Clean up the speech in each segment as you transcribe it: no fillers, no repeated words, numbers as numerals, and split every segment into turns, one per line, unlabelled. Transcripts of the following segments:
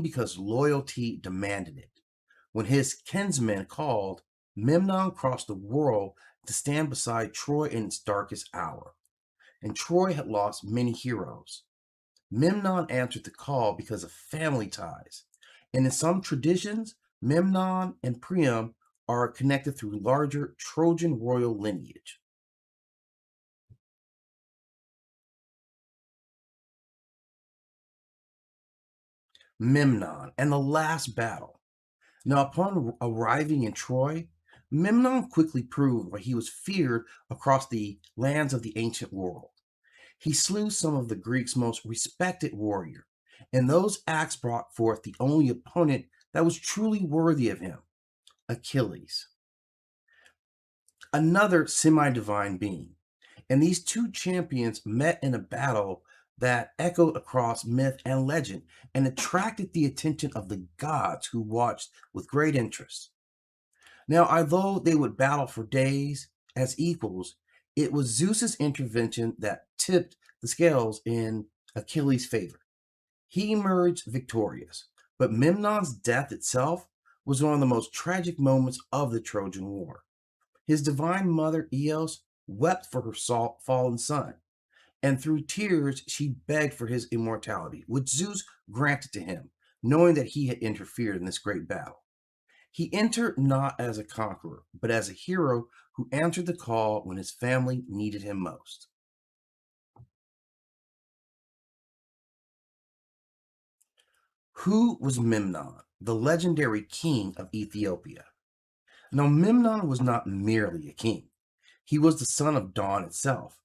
came because loyalty demanded it. When his kinsmen called, Memnon crossed the world to stand beside Troy in its darkest hour. And Troy had lost many heroes. Memnon answered the call because of family ties. And in some traditions, Memnon and Priam are connected through larger Trojan royal lineage. Memnon and the last battle. Now, upon arriving in Troy, Memnon quickly proved why he was feared across the lands of the ancient world. He slew some of the Greeks' most respected warrior, and those acts brought forth the only opponent that was truly worthy of him, Achilles, another semi-divine being. And these two champions met in a battle that echoed across myth and legend and attracted the attention of the gods who watched with great interest. Now, although they would battle for days as equals, it was Zeus's intervention that tipped the scales in Achilles' favor. He emerged victorious, but Memnon's death itself was one of the most tragic moments of the Trojan War. His divine mother Eos wept for her fallen son, and through tears she begged for his immortality, which Zeus granted to him, knowing that he had interfered in this great battle. He entered not as a conqueror, but as a hero who answered the call when his family needed him most. Who was Memnon, the legendary king of Ethiopia? Now, Memnon was not merely a king. He was the son of Dawn itself.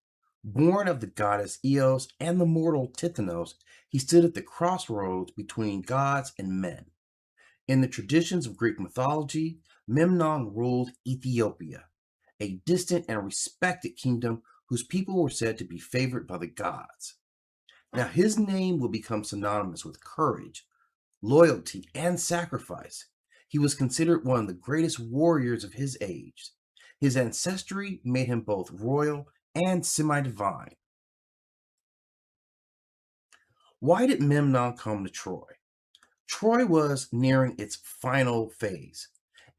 Born of the goddess Eos and the mortal Tithonus, he stood at the crossroads between gods and men. In the traditions of Greek mythology, Memnon ruled Ethiopia, a distant and respected kingdom whose people were said to be favored by the gods. Now, his name will become synonymous with courage, loyalty, and sacrifice. He was considered one of the greatest warriors of his age. His ancestry made him both royal and semi-divine. Why did Memnon come to Troy? Troy was nearing its final phase,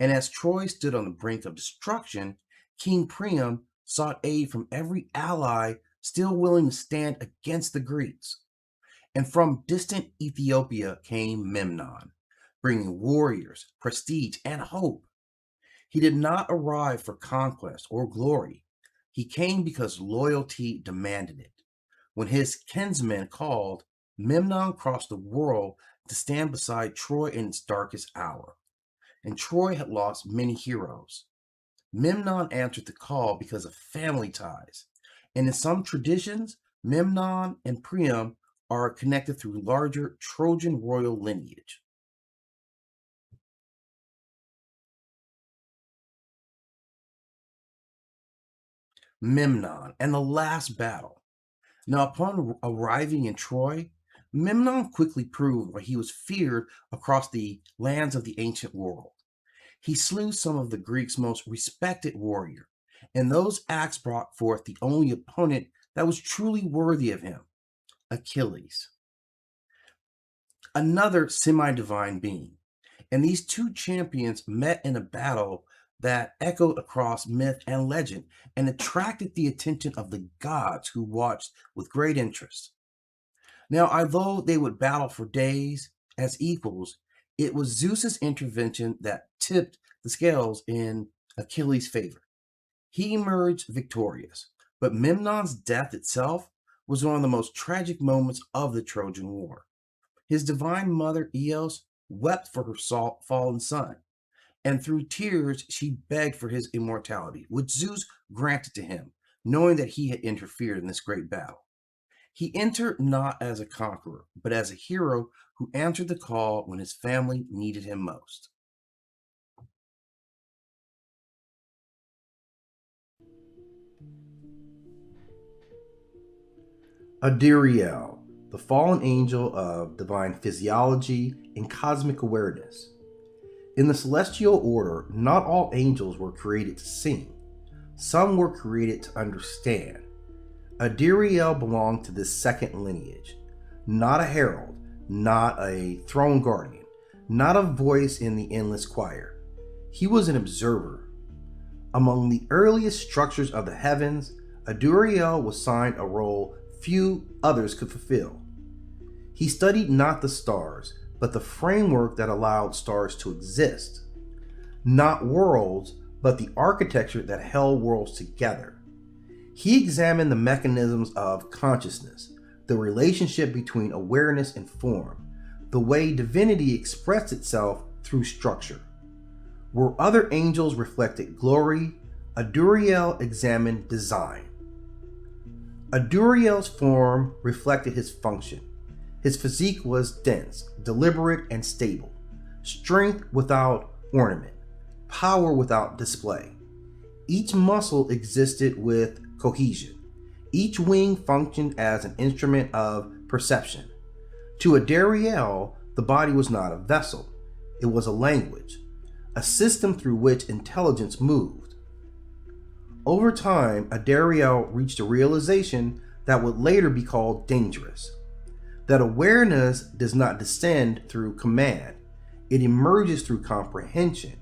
and as Troy stood on the brink of destruction, King Priam sought aid from every ally still willing to stand against the Greeks. And from distant Ethiopia came Memnon, bringing warriors, prestige, and hope. He did not arrive for conquest or glory. He came because loyalty demanded it. When his kinsmen called, Memnon crossed the world to stand beside Troy in its darkest hour. And Troy had lost many heroes. Memnon answered the call because of family ties. And in some traditions, Memnon and Priam are connected through larger Trojan royal lineage. Memnon and the last battle. Now, upon arriving in Troy, Memnon quickly proved why he was feared across the lands of the ancient world. He slew some of the Greeks' most respected warrior, and those acts brought forth the only opponent that was truly worthy of him, Achilles, another semi-divine being. And these two champions met in a battle that echoed across myth and legend and attracted the attention of the gods who watched with great interest. Now, although they would battle for days as equals, it was Zeus's intervention that tipped the scales in Achilles' favor. He emerged victorious, but Memnon's death itself was one of the most tragic moments of the Trojan War. His divine mother Eos wept for her fallen son, and through tears she begged for his immortality, which Zeus granted to him, knowing that he had interfered in this great battle. He entered not as a conqueror, but as a hero who answered the call when his family needed him most. Adiriel, the fallen angel of divine physiology and cosmic awareness. In the celestial order, not all angels were created to sing. Some were created to understand. Adiriel belonged to this second lineage. Not a herald, not a throne guardian, not a voice in the endless choir. He was an observer. Among the earliest structures of the heavens, Aduriel was assigned a role few others could fulfill. He studied not the stars, but the framework that allowed stars to exist. Not worlds, but the architecture that held worlds together. He examined the mechanisms of consciousness, the relationship between awareness and form, the way divinity expressed itself through structure. Where other angels reflected glory, Aduriel examined design. Aduriel's form reflected his function. His physique was dense, deliberate, and stable. Strength without ornament, power without display. Each muscle existed with cohesion. Each wing functioned as an instrument of perception. To Aduriel, the body was not a vessel. It was a language, a system through which intelligence moved. Over time, Aduriel reached a realization that would later be called dangerous. That awareness does not descend through command, it emerges through comprehension.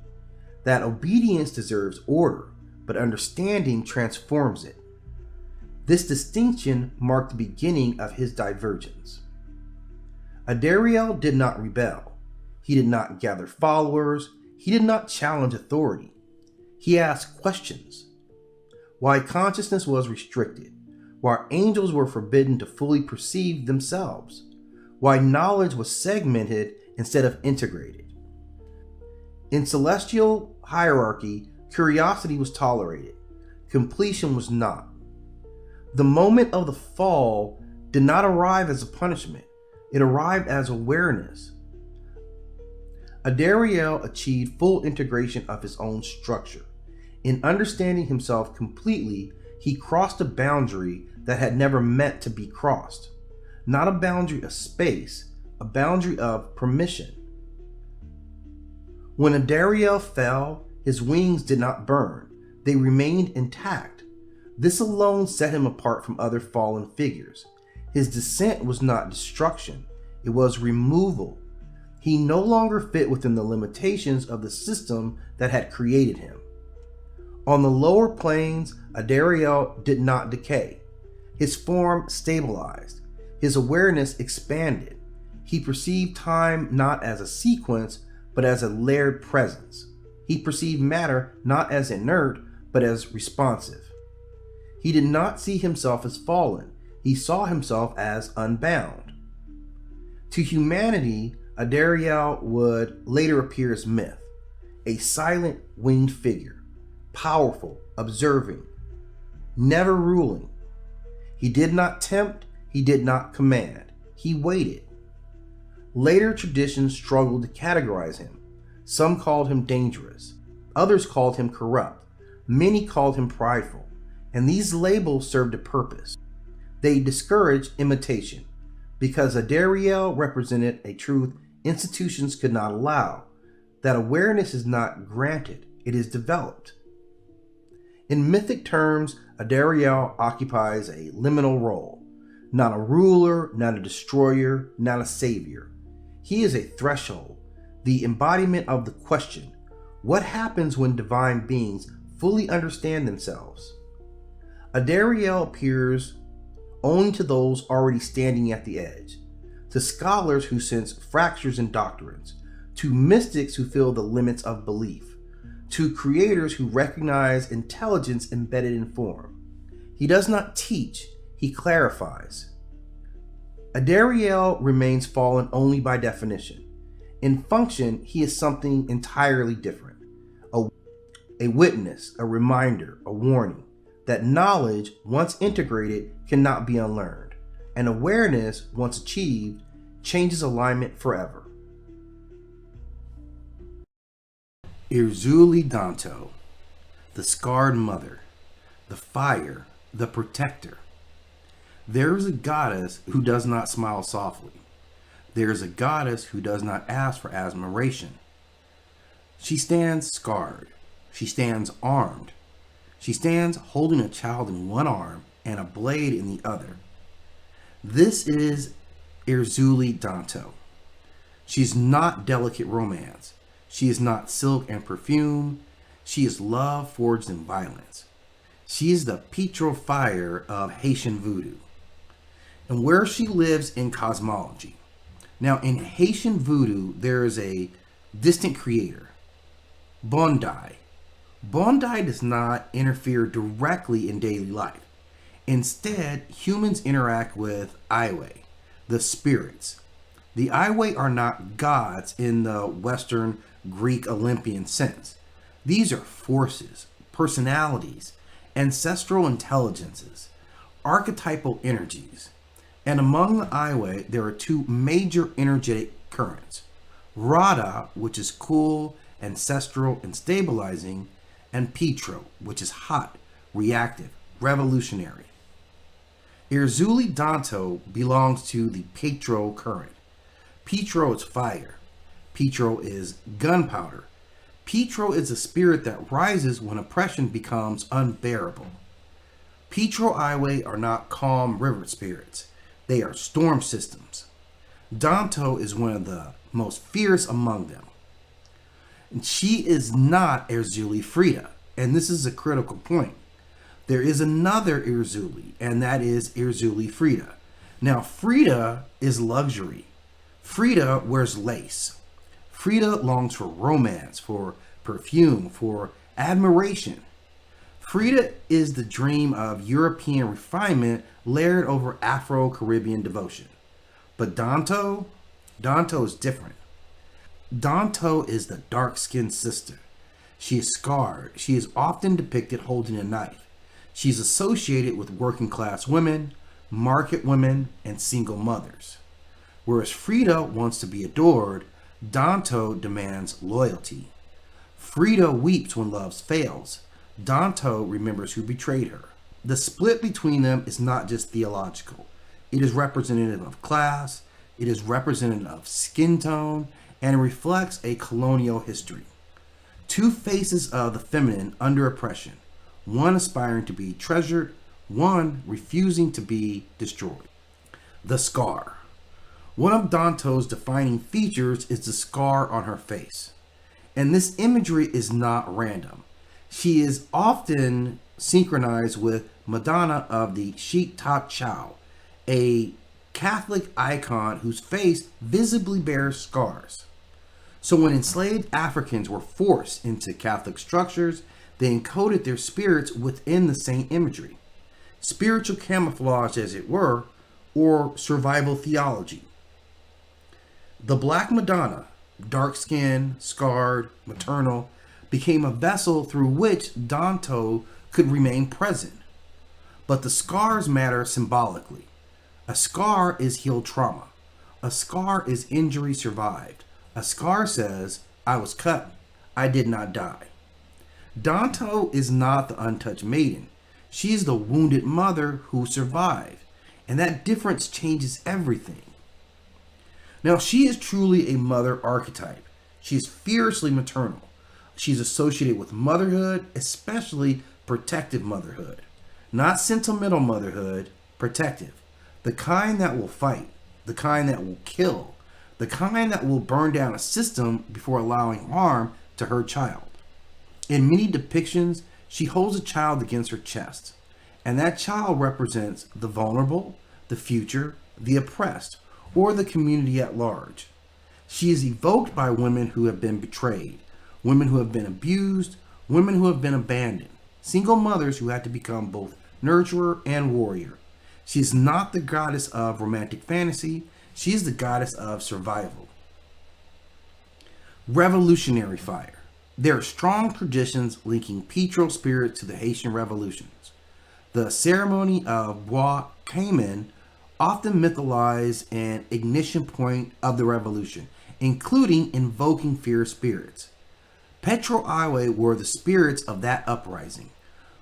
That obedience deserves order, but understanding transforms it. This distinction marked the beginning of his divergence. Aduriel did not rebel. He did not gather followers. He did not challenge authority. He asked questions. Why consciousness was restricted, why angels were forbidden to fully perceive themselves, why knowledge was segmented instead of integrated. In celestial hierarchy, curiosity was tolerated, completion was not. The moment of the fall did not arrive as a punishment, it arrived as awareness. Aduriel achieved full integration of his own structure. In understanding himself completely, he crossed a boundary that had never meant to be crossed. Not a boundary of space, a boundary of permission. When Aduriel fell, his wings did not burn. They remained intact. This alone set him apart from other fallen figures. His descent was not destruction, it was removal. He no longer fit within the limitations of the system that had created him. On the lower planes, Aduriel did not decay. His form stabilized. His awareness expanded. He perceived time not as a sequence, but as a layered presence. He perceived matter not as inert, but as responsive. He did not see himself as fallen. He saw himself as unbound. To humanity, Aduriel would later appear as myth, a silent winged figure, powerful, observing, never ruling. He did not tempt, he did not command, he waited. Later traditions struggled to categorize him. Some called him dangerous, others called him corrupt, many called him prideful, and these labels served a purpose. They discouraged imitation, because Aduriel represented a truth institutions could not allow, that awareness is not granted, it is developed. In mythic terms, Aduriel occupies a liminal role, not a ruler, not a destroyer, not a savior. He is a threshold, the embodiment of the question, what happens when divine beings fully understand themselves? Aduriel appears only to those already standing at the edge, to scholars who sense fractures in doctrines, to mystics who feel the limits of belief, to creators who recognize intelligence embedded in form. He does not teach, he clarifies. Aduriel remains fallen only by definition. In function, he is something entirely different. A witness, a reminder, a warning that knowledge, once integrated, cannot be unlearned, and awareness, once achieved, changes alignment forever. Irzuli Danto, the scarred mother, the fire, the protector. There is a goddess who does not smile softly. There is a goddess who does not ask for admiration. She stands scarred. She stands armed. She stands holding a child in one arm and a blade in the other. This is Irzuli Danto. She's not delicate romance. She is not silk and perfume. She is love forged in violence. She is the petrol fire of Haitian voodoo. And where she lives in cosmology. Now, in Haitian voodoo, there is a distant creator, Bondi. Bondi does not interfere directly in daily life. Instead, humans interact with Iwe, the spirits. The Iwe are not gods in the Western Greek Olympian sense. These are forces, personalities, ancestral intelligences, archetypal energies. And among the Iwe, there are two major energetic currents. Rada, which is cool, ancestral, and stabilizing, and Petro, which is hot, reactive, revolutionary. Irzuli Danto belongs to the Petro current. Petro is fire. Petro is gunpowder. Petro is a spirit that rises when oppression becomes unbearable. Petro Iwe are not calm river spirits. They are storm systems. Danto is one of the most fierce among them. And she is not Irzuli Frida, and this is a critical point. There is another Irzuli, and that is Irzuli Frida. Now, Frida is luxury. Frida wears lace. Frida longs for romance, for perfume, for admiration. Frida is the dream of European refinement layered over Afro-Caribbean devotion. But Danto is different. Danto is the dark-skinned sister. She is scarred. She is often depicted holding a knife. She's associated with working-class women, market women, and single mothers. Whereas Frida wants to be adored, Danto demands loyalty. Frida weeps when love fails. Danto remembers who betrayed her. The split between them is not just theological. It is representative of class, it is representative of skin tone, and it reflects a colonial history. Two faces of the feminine under oppression, one aspiring to be treasured, one refusing to be destroyed. The scar. One of Danto's defining features is the scar on her face. And this imagery is not random. She is often synchronized with Madonna of the Sheik Ta Chow, a Catholic icon whose face visibly bears scars. So when enslaved Africans were forced into Catholic structures, they encoded their spirits within the same imagery. Spiritual camouflage, as it were, or survival theology. The Black Madonna, dark-skinned, scarred, maternal, became a vessel through which Danto could remain present. But the scars matter symbolically. A scar is healed trauma. A scar is injury survived. A scar says, I was cut, I did not die. Danto is not the untouched maiden. She is the wounded mother who survived. And that difference changes everything. Now, she is truly a mother archetype. She is fiercely maternal. She's associated with motherhood, especially protective motherhood. Not sentimental motherhood, protective. The kind that will fight, the kind that will kill, the kind that will burn down a system before allowing harm to her child. In many depictions, she holds a child against her chest, and that child represents the vulnerable, the future, the oppressed, or the community at large. She is evoked by women who have been betrayed, women who have been abused, women who have been abandoned, single mothers who had to become both nurturer and warrior. She is not the goddess of romantic fantasy, she is the goddess of survival. Revolutionary fire. There are strong traditions linking Petro spirit to the Haitian revolutions. The ceremony of Bois Cayman often mythologize an ignition point of the revolution, including invoking fierce spirits. Petro Iwe were the spirits of that uprising.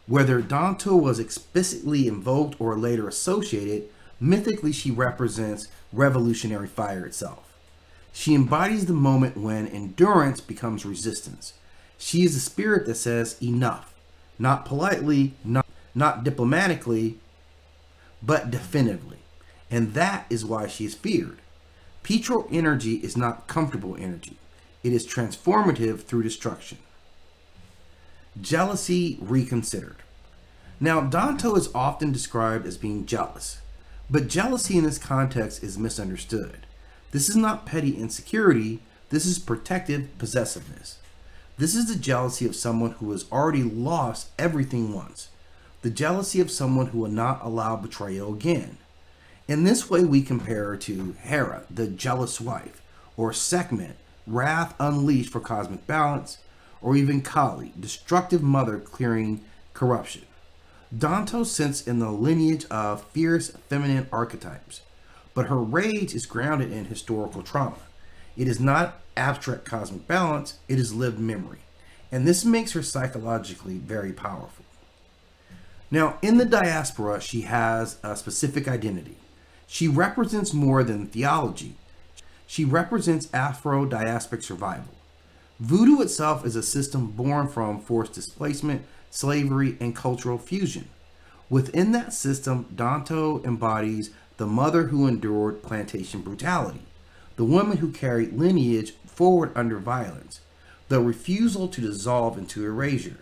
Whether Danto was explicitly invoked or later associated, mythically she represents revolutionary fire itself. She embodies the moment when endurance becomes resistance. She is the spirit that says enough, not politely, not diplomatically, but definitively. and that is why she is feared. Petro energy is not comfortable energy. It is transformative through destruction. Jealousy reconsidered. Now, Danto is often described as being jealous, but jealousy in this context is misunderstood. This is not petty insecurity, this is protective possessiveness. This is the jealousy of someone who has already lost everything once, the jealousy of someone who will not allow betrayal again. In this way, we compare her to Hera, the jealous wife, or Sekhmet, wrath unleashed for cosmic balance, or even Kali, destructive mother clearing corruption. Danto sits in the lineage of fierce feminine archetypes, but her rage is grounded in historical trauma. It is not abstract cosmic balance, it is lived memory. And this makes her psychologically very powerful. Now, in the diaspora, she has a specific identity. She represents more than theology. She represents Afro-diasporic survival. Voodoo itself is a system born from forced displacement, slavery, and cultural fusion. Within that system, Danto embodies the mother who endured plantation brutality, the woman who carried lineage forward under violence, the refusal to dissolve into erasure.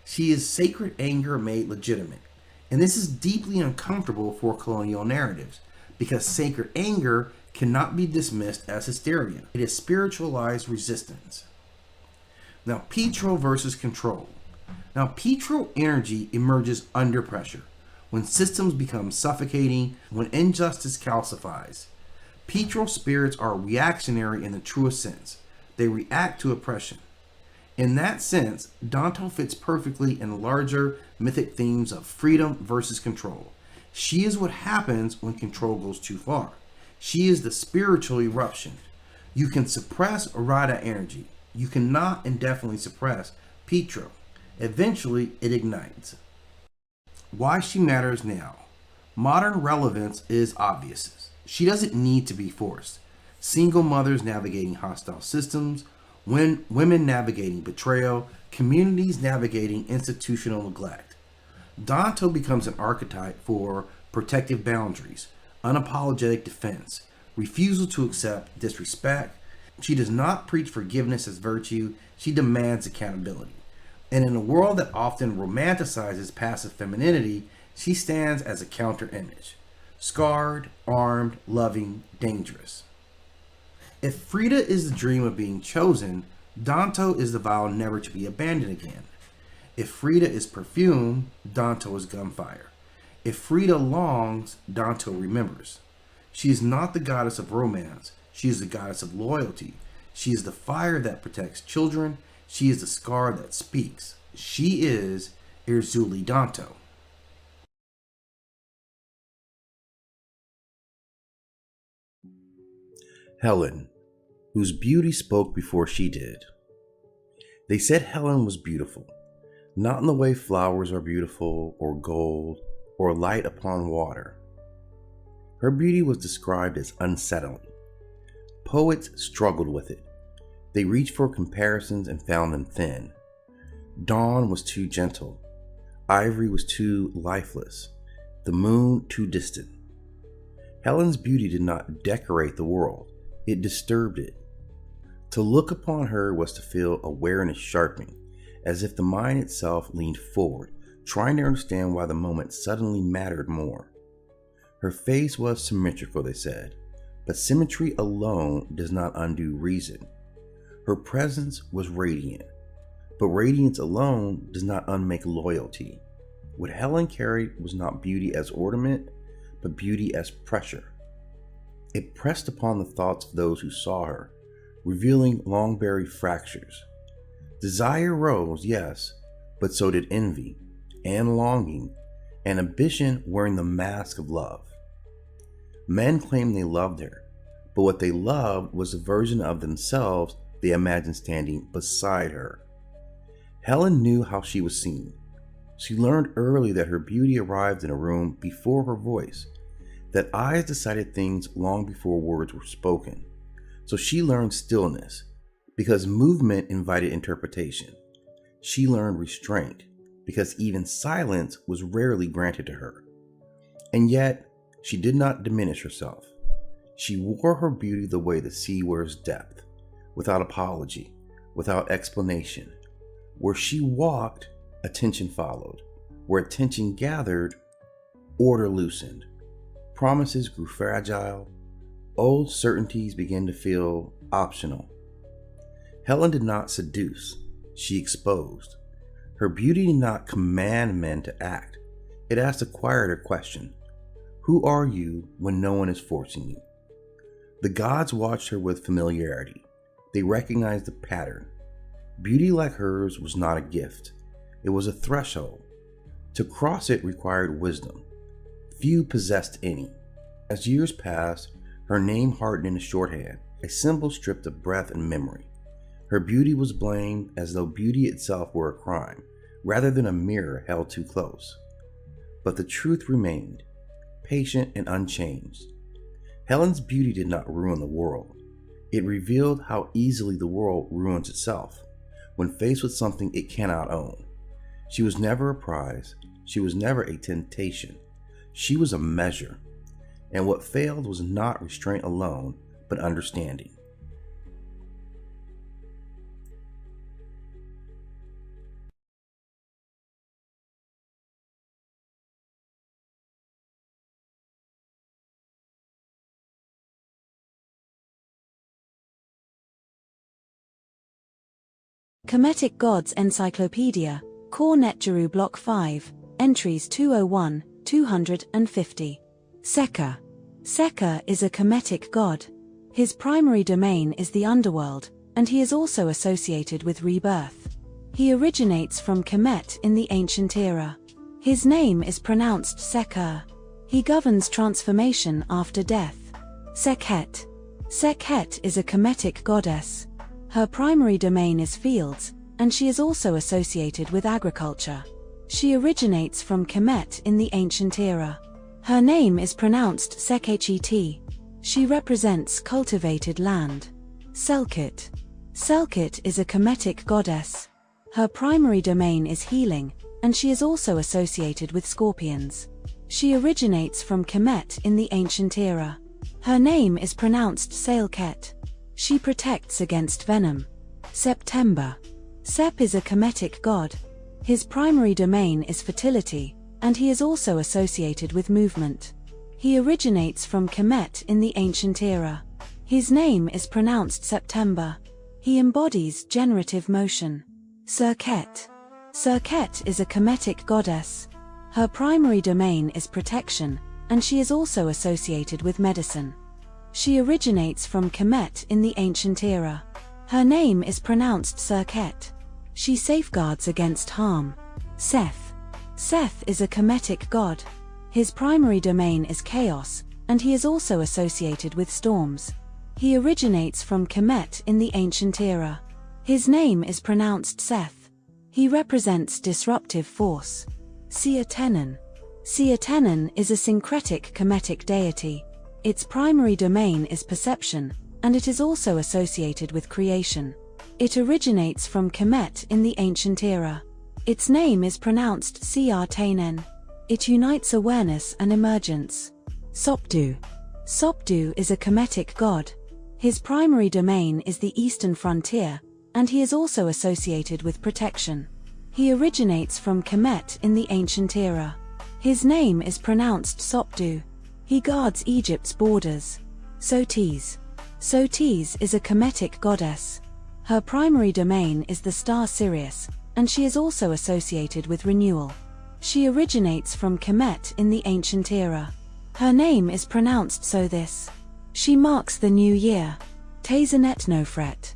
She is sacred anger made legitimate. And this is deeply uncomfortable for colonial narratives, because sacred anger cannot be dismissed as hysteria. It is spiritualized resistance. Now, Petro versus control. Now, Petro energy emerges under pressure, when systems become suffocating, when injustice calcifies. Petro spirits are reactionary in the truest sense. They react to oppression. In that sense, Danto fits perfectly in the larger mythic themes of freedom versus control. She is what happens when control goes too far. She is the spiritual eruption. You can suppress Rada energy. You cannot indefinitely suppress Petro. Eventually, it ignites. Why she matters now. Modern relevance is obvious. She doesn't need to be forced. Single mothers navigating hostile systems, women navigating betrayal, communities navigating institutional neglect. Danto becomes an archetype for protective boundaries, unapologetic defense, refusal to accept disrespect. She does not preach forgiveness as virtue, she demands accountability. And in a world that often romanticizes passive femininity, she stands as a counter image. Scarred, armed, loving, dangerous. If Frida is the dream of being chosen, Danto is the vow never to be abandoned again. If Frida is perfume, Danto is gunfire. If Frida longs, Danto remembers. She is not the goddess of romance. She is the goddess of loyalty. She is the fire that protects children. She is the scar that speaks. She is Erzulie Danto. Helen, whose beauty spoke before she did. They said Helen was beautiful, not in the way flowers are beautiful, or gold, or light upon water. Her beauty was described as unsettling. Poets struggled with it. They reached for comparisons and found them thin. Dawn was too gentle. Ivory was too lifeless. The moon too distant. Helen's beauty did not decorate the world. It disturbed it. To look upon her was to feel awareness sharpening, as if the mind itself leaned forward, trying to understand why the moment suddenly mattered more. Her face was symmetrical, they said, but symmetry alone does not undo reason. Her presence was radiant, but radiance alone does not unmake loyalty. What Helen carried was not beauty as ornament, but beauty as pressure. It pressed upon the thoughts of those who saw her, revealing long-buried fractures. Desire rose, yes, but so did envy, and longing, and ambition wearing the mask of love. Men claimed they loved her, but what they loved was a version of themselves they imagined standing beside her. Helen knew how she was seen. She learned early that her beauty arrived in a room before her voice, that eyes decided things long before words were spoken. So she learned stillness, because movement invited interpretation. She learned restraint, because even silence was rarely granted to her. And yet, She did not diminish herself. She wore her beauty the way the sea wears depth, without apology, without explanation. Where she walked, attention followed. Where attention gathered, order loosened. Promises grew fragile. Old certainties began to feel optional. Helen did not seduce, she exposed. Her beauty did not command men to act. It asked a quieter question. Who are you when no one is forcing you? The gods watched her with familiarity. They recognized the pattern. Beauty like hers was not a gift. It was a threshold. To cross it required wisdom. Few possessed any. As years passed, her name hardened into shorthand, a symbol stripped of breath and memory. Her beauty was blamed as though beauty itself were a crime, rather than a mirror held too close. But the truth remained, patient and unchanged. Helen's beauty did not ruin the world. It revealed how easily the world ruins itself when faced with something it cannot own. She was never a prize. She was never a temptation. She was a measure. And what failed was not restraint alone, but understanding.
Kemetic Gods Encyclopedia, Core Netgeru Block 5, Entries 201, 250. Sekar. Sekar is a Kemetic god. His primary domain is the underworld, and he is also associated with rebirth. He originates from Kemet in the ancient era. His name is pronounced Sekar. He governs transformation after death. Sekhet. Sekhet is a Kemetic goddess. Her primary domain is fields, and she is also associated with agriculture. She originates from Kemet in the ancient era. Her name is pronounced Sekhet. She represents cultivated land. Selkit. Selkit is a Kemetic goddess. Her primary domain is healing, and she is also associated with scorpions. She originates from Kemet in the ancient era. Her name is pronounced Sailket. She protects against venom. September. Sep is a Kemetic god. His primary domain is fertility, and he is also associated with movement. He originates from Kemet in the ancient era. His name is pronounced September. He embodies generative motion. Serket. Serket is a Kemetic goddess. Her primary domain is protection, and she is also associated with medicine. She originates from Kemet in the ancient era. Her name is pronounced Serket. She safeguards against harm. Seth. Seth is a Kemetic god. His primary domain is chaos, and he is also associated with storms. He originates from Kemet in the ancient era. His name is pronounced Seth. He represents disruptive force. Seatenan. Seatenan is a syncretic Kemetic deity. Its primary domain is perception, and it is also associated with creation. It originates from Kemet in the ancient era. Its name is pronounced Seatenan. It unites awareness and emergence. Sopdu. Sopdu is a Kemetic god. His primary domain is the eastern frontier, and he is also associated with protection. He originates from Kemet in the ancient era. His name is pronounced Sopdu. He guards Egypt's borders. Sotis. Sotis is a Kemetic goddess. Her primary domain is the star Sirius, and she is also associated with renewal. She originates from Kemet in the ancient era. Her name is pronounced Sothis. She marks the new year. Tazanetnofret.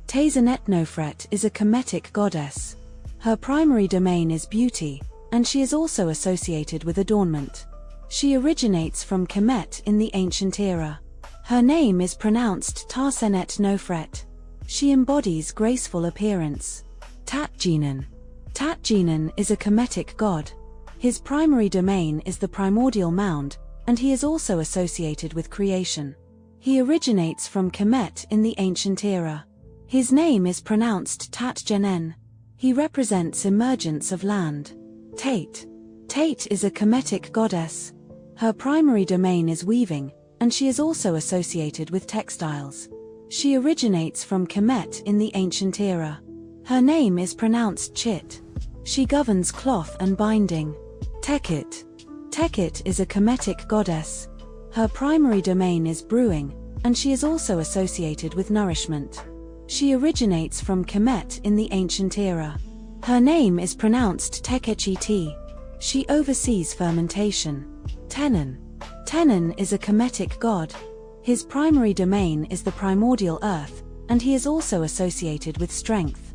Tazanetnofret is a Kemetic goddess. Her primary domain is beauty, and she is also associated with adornment. She originates from Kemet in the ancient era. Her name is pronounced Tarsenet Nofret. She embodies graceful appearance. Tatjinan. Tatjinan is a Kemetic god. His primary domain is the primordial mound, and he is also associated with creation. He originates from Kemet in the ancient era. His name is pronounced Tatjenen. He represents emergence of land. Tate. Tate is a Kemetic goddess. Her primary domain is weaving, and she is also associated with textiles. She originates from Kemet in the ancient era. Her name is pronounced Chit. She governs cloth and binding. Tekit. Tekit is a Kemetic goddess. Her primary domain is brewing, and she is also associated with nourishment. She originates from Kemet in the ancient era. Her name is pronounced Tekechiti. She oversees fermentation. Tenon. Tenon is a Kemetic god. His primary domain is the primordial earth, and he is also associated with strength.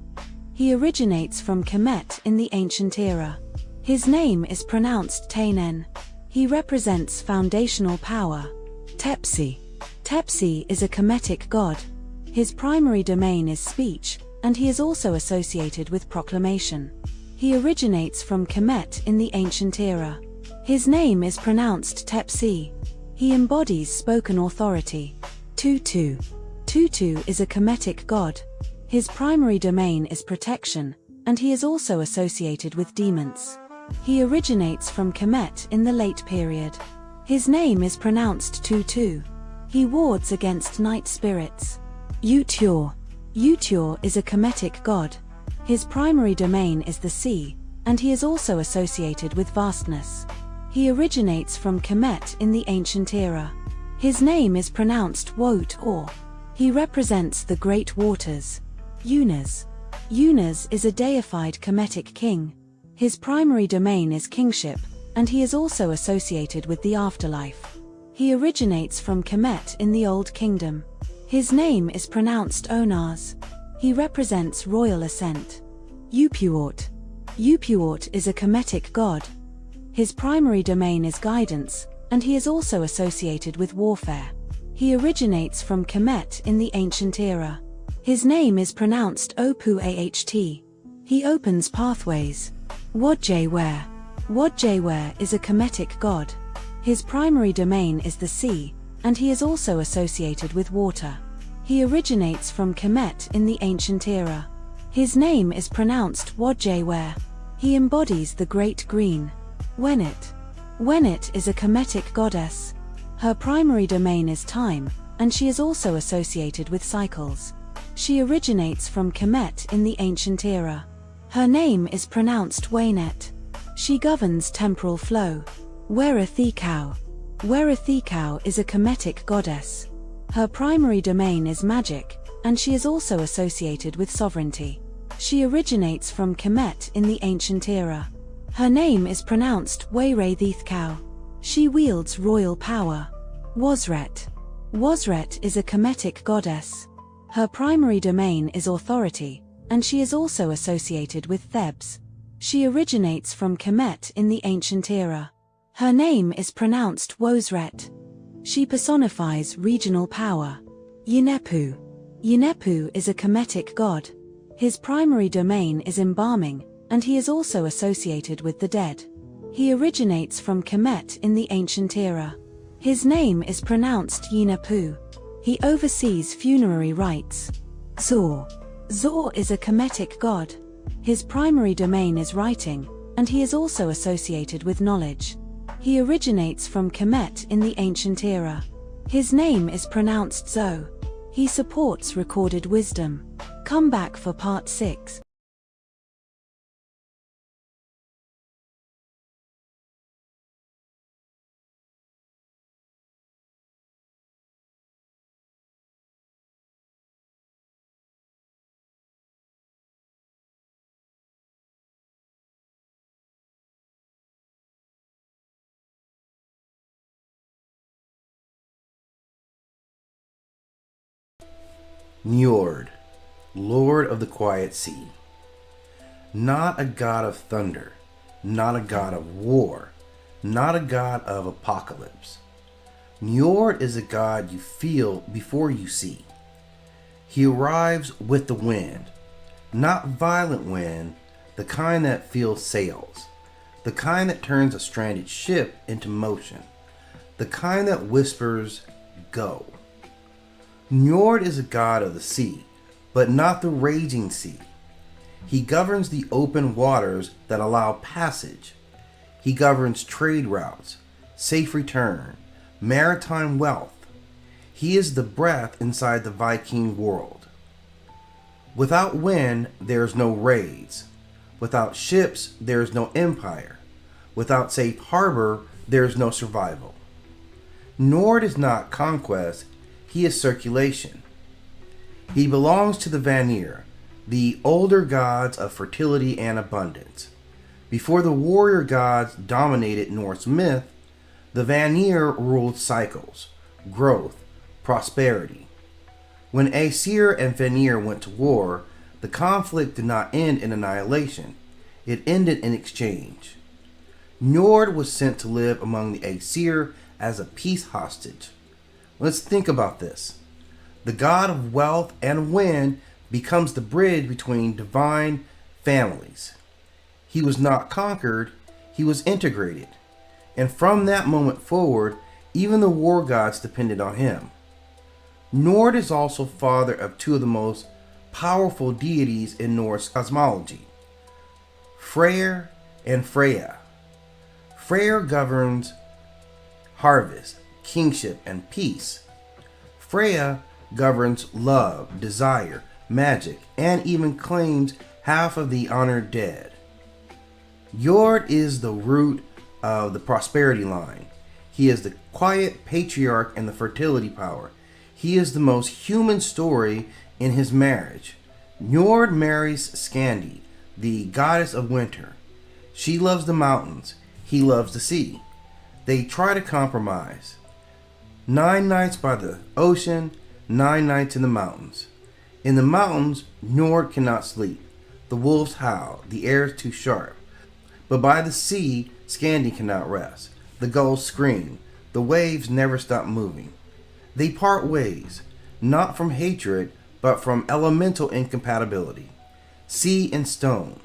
He originates from Kemet in the ancient era. His name is pronounced Tainen. He represents foundational power. Tepsi. Tepsi is a Kemetic god. His primary domain is speech, and he is also associated with proclamation. He originates from Kemet in the ancient era. His name is pronounced Tepsi. He embodies spoken authority. Tutu. Tutu is a Kemetic god. His primary domain is protection, and he is also associated with demons. He originates from Kemet in the late period. His name is pronounced Tutu. He wards against night spirits. Utur. Utur is a Kemetic god. His primary domain is the sea, and he is also associated with vastness. He originates from Kemet in the ancient era. His name is pronounced Wout or. He represents the great waters. Unas. Unas is a deified Kemetic king. His primary domain is kingship, and he is also associated with the afterlife. He originates from Kemet in the Old Kingdom. His name is pronounced Onaz. He represents royal ascent. Upuort. Upuort is a Kemetic god. His primary domain is guidance, and he is also associated with warfare. He originates from Kemet in the ancient era. His name is pronounced Opu-Aht. He opens pathways. Wadjewer. Wadjewer is a Kemetic god. His primary domain is the sea, and he is also associated with water. He originates from Kemet in the ancient era. His name is pronounced Wadjewer. He embodies the Great Green. Wenit. Wenit is a Kemetic goddess. Her primary domain is time, and she is also associated with cycles. She originates from Kemet in the ancient era. Her name is pronounced Waynet. She governs temporal flow. Werethikau. Werethikau is a Kemetic goddess. Her primary domain is magic, and she is also associated with sovereignty. She originates from Kemet in the ancient era. Her name is pronounced Weirethikau. She wields royal power. Wazret. Wazret is a Kemetic goddess. Her primary domain is authority, and she is also associated with Thebes. She originates from Kemet in the ancient era. Her name is pronounced Wozret. She personifies regional power. Yinepu. Yinepu is a Kemetic god. His primary domain is embalming, and he is also associated with the dead. He originates from Kemet in the ancient era. His name is pronounced Yinepu. He oversees funerary rites. Zor. Zor is a Kemetic god. His primary domain is writing, and he is also associated with knowledge. He originates from Kemet in the ancient era. His name is pronounced Zo. He supports recorded wisdom. Come back for part 6.
Njord, Lord of the Quiet Sea. Not a god of thunder, not a god of war, not a god of apocalypse. Njord is a god you feel before you see. He arrives with the wind, not violent wind, the kind that fills sails, the kind that turns a stranded ship into motion, the kind that whispers, go. Njord is a god of the sea, but not the raging sea. He governs the open waters that allow passage. He governs trade routes. safe return, maritime wealth. He is the breath inside the Viking world. Without wind, there is no raids. Without ships, there is no empire. Without safe harbor, there is no survival. Nord is not conquest, he is circulation. He belongs to the Vanir, the older gods of fertility and abundance. Before the warrior gods dominated Norse myth, the Vanir ruled cycles, growth, prosperity. When Aesir and Vanir went to war, the conflict did not end in annihilation. It ended in exchange. Njord was sent to live among the Aesir as a peace hostage. Let's think about this. The god of wealth and wind becomes the bridge between divine families. He was not conquered, he was integrated. And from that moment forward, even the war gods depended on him. Njord is also father of two of the most powerful deities in Norse cosmology, Freyr and Freya. Freyr governs harvest, kingship, and peace. Freya governs love, desire, magic, and even claims half of the honored dead. Njord is the root of the prosperity line. He is the quiet patriarch and the fertility power. He is the most human story in his marriage. Njord marries Skandi, the goddess of winter. She loves the mountains. He loves the sea. They try to compromise. 9 nights by the ocean, 9 nights in the mountains. In the mountains, Njord cannot sleep. The wolves howl. The air is too sharp. But by the sea, Skandi cannot rest. The gulls scream. The waves never stop moving. They part ways, not from hatred, but from elemental incompatibility. Sea and stone,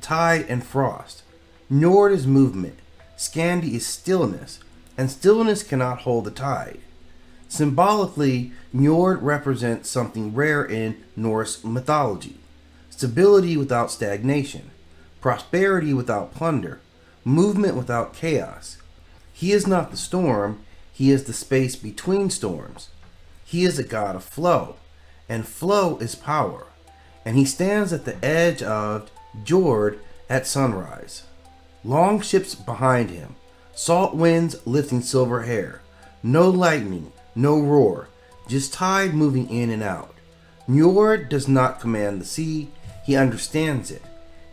tide and frost. Njord is movement. Skandi is stillness, and stillness cannot hold the tide. Symbolically, Njord represents something rare in Norse mythology. Stability without stagnation, prosperity without plunder, movement without chaos. He is not the storm, he is the space between storms. He is a god of flow, and flow is power. And he stands at the edge of Njord at sunrise. Long ships behind him, salt winds lifting silver hair, no lightning, no roar, just tide moving in and out. Njord does not command the sea, he understands it.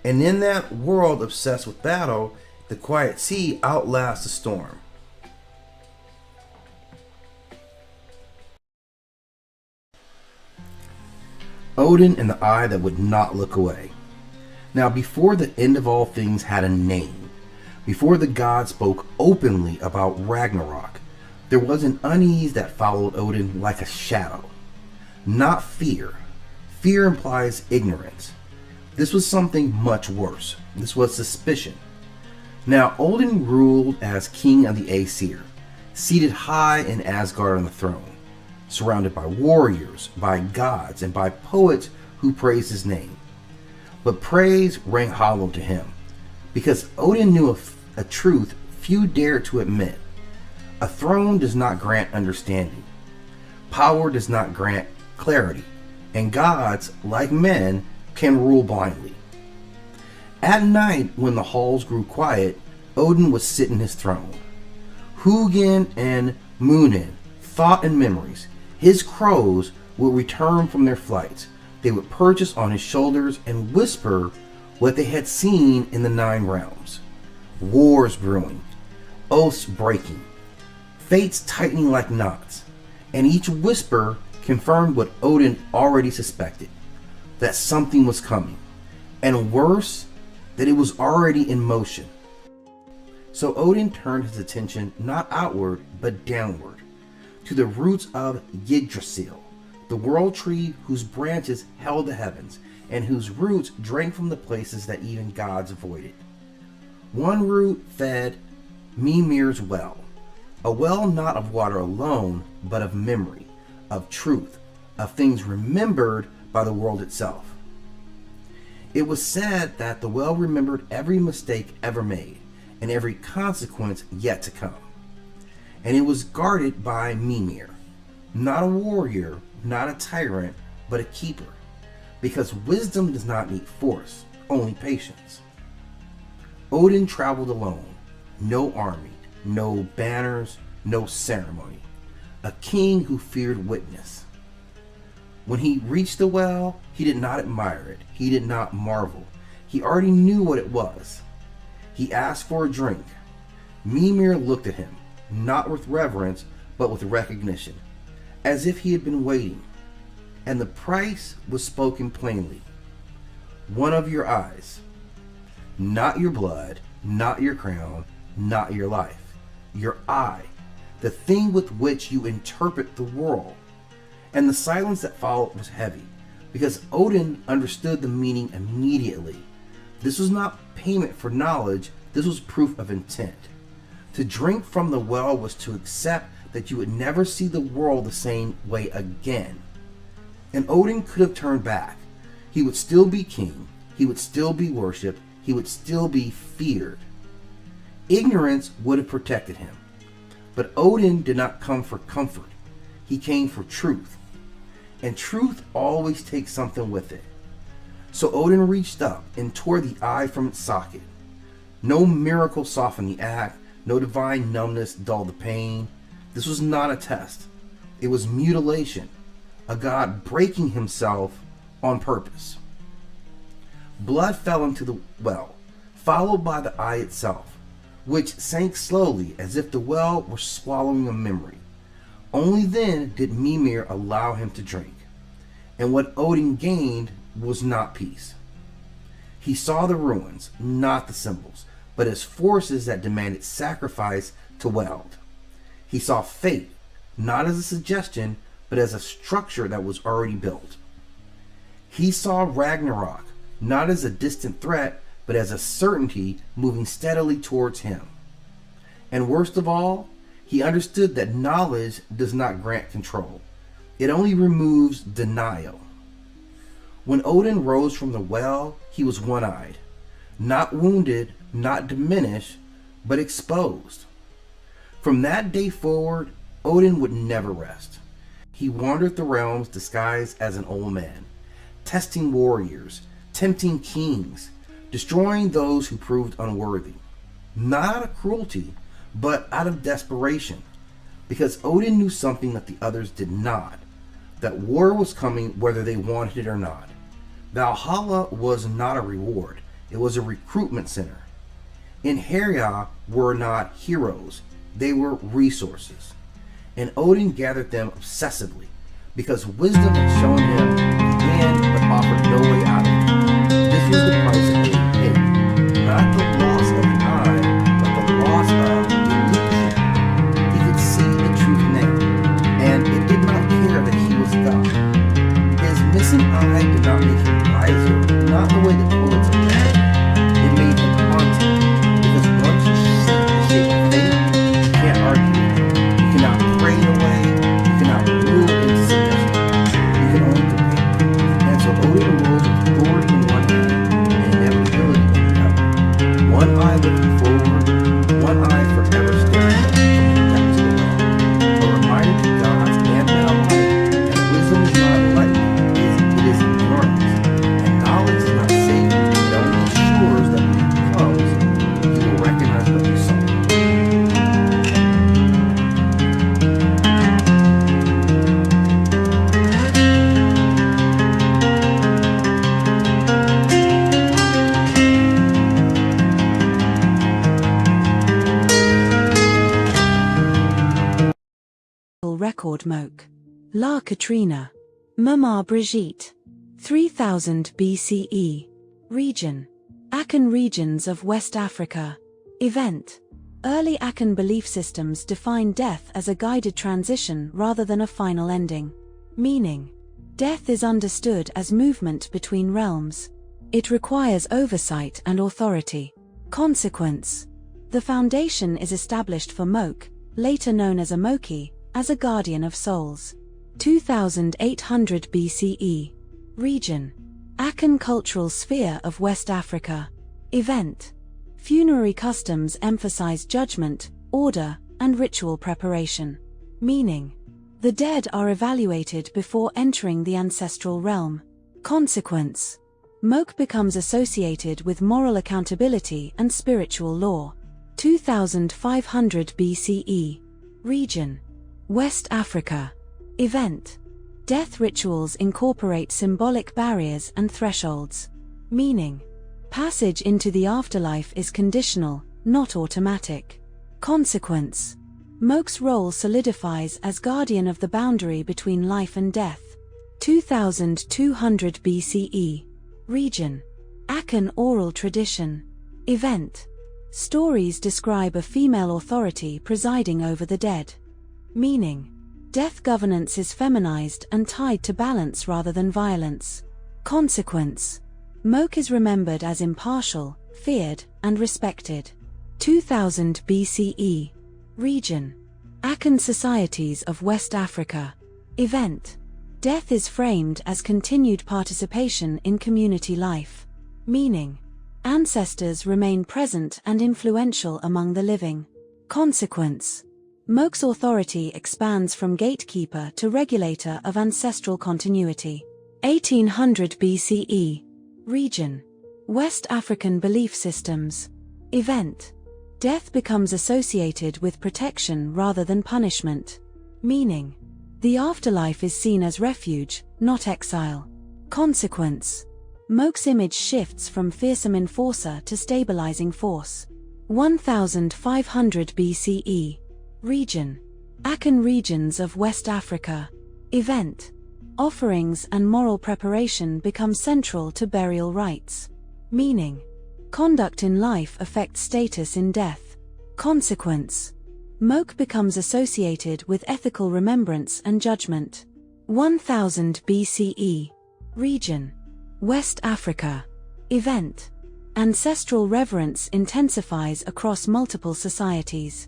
And in that world obsessed with battle, the quiet sea outlasts the storm. Odin and the eye that would not look away. Now, before the end of all things had a name, before the gods spoke openly about Ragnarok, there was an unease that followed Odin like a shadow. Not fear. Fear implies ignorance. This was something much worse. This was suspicion. Now, Odin ruled as king of the Aesir, seated high in Asgard on the throne, surrounded by warriors, by gods, and by poets who praised his name. But praise rang hollow to him, because Odin knew a truth few dared to admit. A throne does not grant understanding. Power does not grant clarity, and gods, like men, can rule blindly. At night, when the halls grew quiet, Odin would sit in his throne. Hugin and Munin, thought and memories, his crows would return from their flights. They would perch on his shoulders and whisper what they had seen in the 9 realms. Wars brewing, oaths breaking, fates tightening like knots, and each whisper confirmed what Odin already suspected, that something was coming, and worse, that it was already in motion. So Odin turned his attention not outward, but downward, to the roots of Yggdrasil, the world tree whose branches held the heavens, and whose roots drank from the places that even gods avoided. One root fed Mimir's well, a well not of water alone, but of memory, of truth, of things remembered by the world itself. It was said that the well remembered every mistake ever made, and every consequence yet to come. and it was guarded by Mimir, not a warrior, not a tyrant, but a keeper, because wisdom does not need force, only patience. Odin traveled alone, no army, no banners, no ceremony, a king who feared witness. When he reached the well, he did not admire it, he did not marvel, he already knew what it was. He asked for a drink. Mimir looked at him, not with reverence, but with recognition, as if he had been waiting. And the price was spoken plainly. One of your eyes. Not your blood, not your crown, not your life. Your eye, the thing with which you interpret the world. And the silence that followed was heavy, because Odin understood the meaning immediately. This was not payment for knowledge, this was proof of intent. To drink from the well was to accept that you would never see the world the same way again. And Odin could have turned back. He would still be king, he would still be worshipped, he would still be feared. Ignorance would have protected him. But Odin did not come for comfort, he came for truth. And truth always takes something with it. So Odin reached up and tore the eye from its socket. No miracle softened the act, no divine numbness dulled the pain. This was not a test. It was mutilation, a god breaking himself on purpose. Blood fell into the well, followed by the eye itself, which sank slowly as if the well were swallowing a memory. Only then did Mimir allow him to drink. And what Odin gained was not peace. He saw the ruins, not the symbols, but as forces that demanded sacrifice to Weld. He saw fate, not as a suggestion, but as a structure that was already built. He saw Ragnarok, not as a distant threat, but as a certainty moving steadily towards him. And worst of all, he understood that knowledge does not grant control. It only removes denial. When Odin rose from the well, he was one-eyed, not wounded, not diminished, but exposed. From that day forward, Odin would never rest. He wandered the realms disguised as an old man, testing warriors, tempting kings, destroying those who proved unworthy. Not out of cruelty, but out of desperation, because Odin knew something that the others did not, that war was coming whether they wanted it or not. Valhalla was not a reward, it was a recruitment center. In Herja were not heroes, they were resources. And Odin gathered them obsessively, because wisdom had shown him the end but offered no way out of it. This was the price that Odin paid, not the loss of an eye, but the loss of illusion. He could see the truth now, and it did not care that he was God. His missing eye did not make him wiser, not the way that poets imagine. It made him haunted, because once you see the shape of fate, you can't argue it. You cannot pray it away, you cannot rule it into submission. You can only compare. And so Odin ruled with authority in one hand and inevitability in the other. One eye looking forward, one eye forever staring up from the depths of the well. A reminder to gods and now life that wisdom is not enlightenment, it is ignorance. And knowledge is not saving, it only ensures that when it comes, you will recognize what you saw.
Record Moke. La Katrina. Mama Brigitte. 3000 BCE. Region. Akan regions of West Africa. Event. Early Akan belief systems define death as a guided transition rather than a final ending. Meaning. Death is understood as movement between realms. It requires oversight and authority. Consequence. The foundation is established for Moke, later known as Amoki, as a guardian of souls. 2800 BCE. Region. Akan cultural sphere of West Africa. Event. Funerary customs emphasize judgment, order, and ritual preparation. Meaning, the dead are evaluated before entering the ancestral realm. Consequence: Moke becomes associated with moral accountability and spiritual law. 2500 BCE. Region: West Africa. Event: Death rituals incorporate symbolic barriers and thresholds. Meaning, passage into the afterlife is conditional, not automatic. Consequence: Moke's role solidifies as guardian of the boundary between life and death. 2200 BCE. Region: Akan oral tradition. Event: Stories describe a female authority presiding over the dead. Meaning, death governance is feminized and tied to balance rather than violence. Consequence: Moke is remembered as impartial, feared, and respected. 2000 BCE. Region: Akan societies of West Africa. Event: Death is framed as continued participation in community life. Meaning, ancestors remain present and influential among the living. Consequence: Moke's authority expands from gatekeeper to regulator of ancestral continuity. 1800 BCE. Region: West African belief systems. Event: Death becomes associated with protection rather than punishment. Meaning, the afterlife is seen as refuge, not exile. Consequence: Moke's image shifts from fearsome enforcer to stabilizing force. 1500 BCE. Region: Akan regions of West Africa. Event: Offerings and moral preparation become central to burial rites. Meaning, conduct in life affects status in death. Consequence: Moke becomes associated with ethical remembrance and judgment. 1000 BCE. Region: West Africa. Event: Ancestral reverence intensifies across multiple societies.